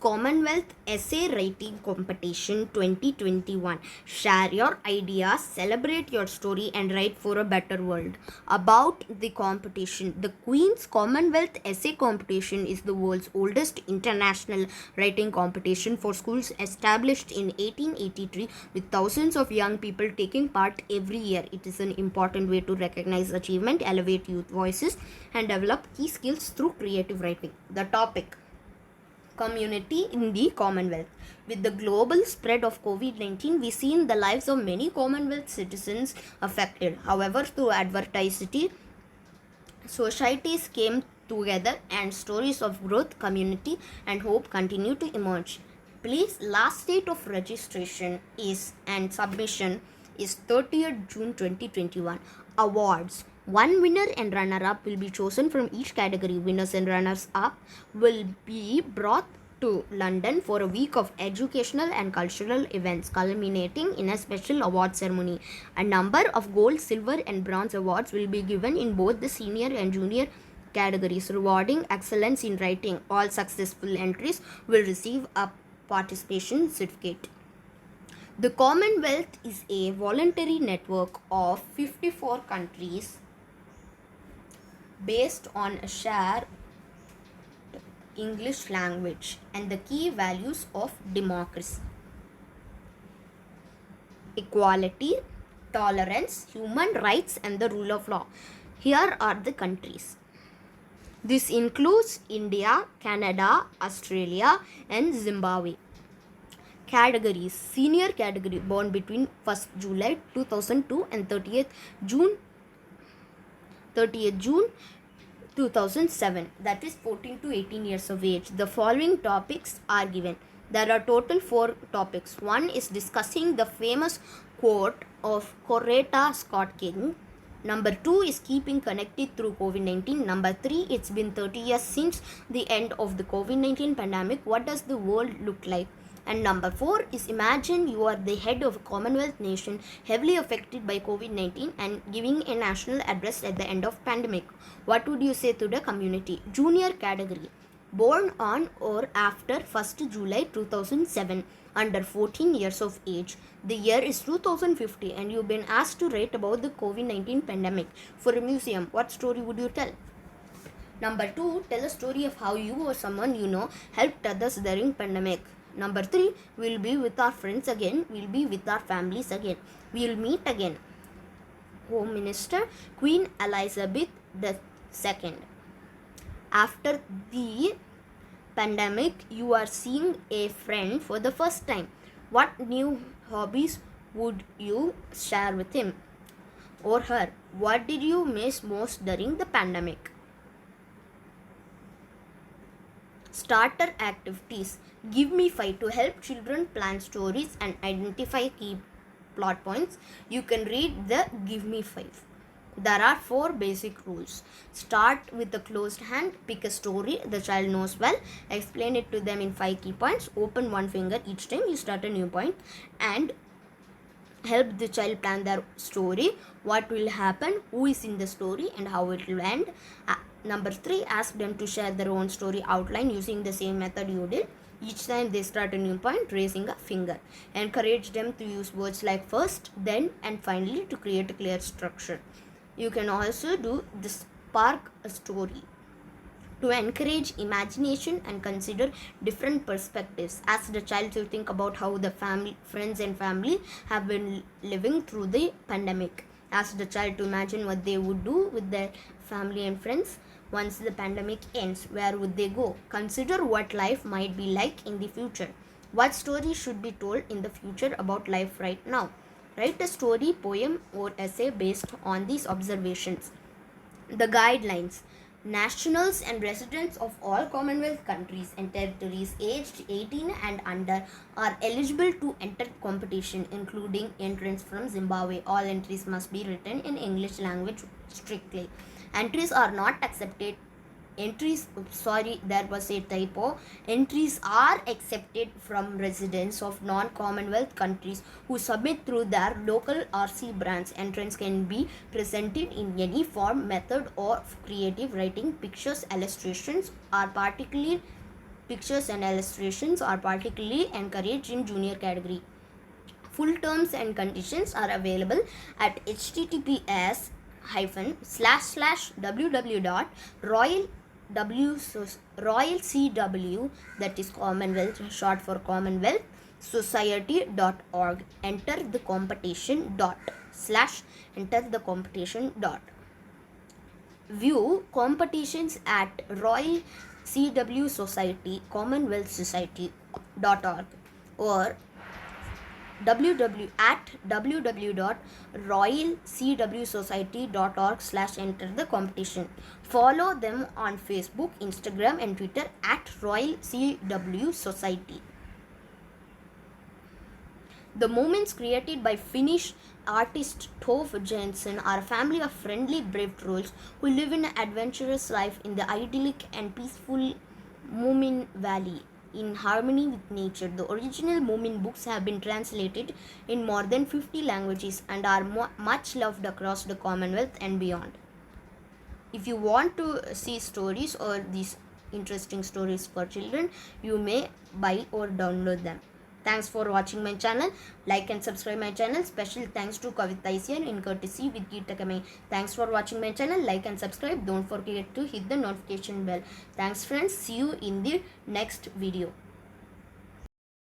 Commonwealth Essay Writing Competition 2021. Share your ideas, celebrate your story, and write for a better world. About the competition, the Queen's Commonwealth Essay Competition is the world's oldest international writing competition for schools, established in 1883 with thousands of young people taking part every year. It is an important way to recognize achievement, elevate youth voices, and develop key skills through creative writing. The topic: community in the Commonwealth. With the global spread of COVID-19, we see in the lives of many Commonwealth citizens affected. However, through adversity, societies came together and stories of growth, community, and hope continue to emerge. Please, last date of registration is and submission is 30th June 2021. Awards: one winner and runner-up will be chosen from each category. Winners and runners-up will be brought to London for a week of educational and cultural events, culminating in a special award ceremony. A number of gold, silver, and bronze awards will be given in both the senior and junior categories, rewarding excellence in writing. All successful entries will receive a participation certificate. The Commonwealth is a voluntary network of 54 countries based on a shared English language and the key values of democracy: equality, tolerance, human rights, and the rule of law. Here are the countries. This includes India, Canada, Australia, and Zimbabwe. Categories: senior category, born between 1st July 2002 and 30th June 2007, that is 14 to 18 years of age. The following topics are given. There are total 4 topics. One is discussing the famous quote of Coretta Scott King. Number 2 is keeping connected through COVID-19. Number 3, it's been 30 years since the end of the COVID-19 pandemic. What does the world look like? And number 4 is imagine you are the head of a Commonwealth nation heavily affected by COVID-19 and giving a national address at the end of pandemic. What would you say to the community? Junior category, born on or after 1st July 2007, under 14 years of age. The year is 2050 and you've been asked to write about the COVID-19 pandemic for a museum. What story would you tell? Number 2, tell a story of how you or someone you know helped others during pandemic. Number 3, we'll be with our friends again. We'll be with our families again. We'll meet again. Home Minister Queen Elizabeth II. After the pandemic, you are seeing a friend for the first time. What new hobbies would you share with him or her? What did you miss most during the pandemic? Starter activities. Give me 5 to help children plan stories and identify key plot points. You can read the Give me 5. There are 4 basic rules. Start with a closed hand. Pick a story the child knows well. Explain it to them in 5 key points. Open one finger each time you start a new point and help the child plan their story. What will happen, who is in the story, and how it will end. Number 3, ask them to share their own story outline using the same method you did. Each time they start a new point, raising a finger. Encourage them to use words like first, then, and finally to create a clear structure. You can also do the spark a story to encourage imagination and consider different perspectives. Ask the child to think about how the friends and family have been living through the pandemic. Ask the child to imagine what they would do with their family and friends once the pandemic ends. Where would they go? Consider what life might be like in the future. What story should be told in the future about life right now? Write a story, poem, or essay based on these observations. The guidelines. Nationals and residents of all Commonwealth countries and territories aged 18 and under are eligible to enter competition, including entrants from Zimbabwe. All entries must be written in English language strictly. Entries are not accepted. There was a typo. Entries are accepted from residents of non-Commonwealth countries who submit through their local RC branch. Entrants can be presented in any form, method, or creative writing. Pictures, illustrations are particularly Pictures and illustrations are particularly encouraged in junior category. Full terms and conditions are available at https://www.royalcw, that is Commonwealth, short for Commonwealth, society.org. Enter the competition dot slash enter the competition dot. View competitions at Royal CW Society, Commonwealth Society.org or www.royalcwsociety.org/enter the competition. Follow them on Facebook, Instagram and Twitter at Royal CW Society. The moments created by Finnish artist Tove Jansson are a family of friendly, brave trolls who live an adventurous life in the idyllic and peaceful Moomin Valley, in harmony with nature. The original Moomin books have been translated in more than 50 languages and are much loved across the Commonwealth and beyond. If you want to see stories or these interesting stories for children, you may buy or download them. Thanks for watching my channel. Like and subscribe my channel. Special thanks to Kavita Isian in courtesy with Geetakame. Thanks for watching my channel. Like and subscribe. Don't forget to hit the notification bell. Thanks friends. See you in the next video.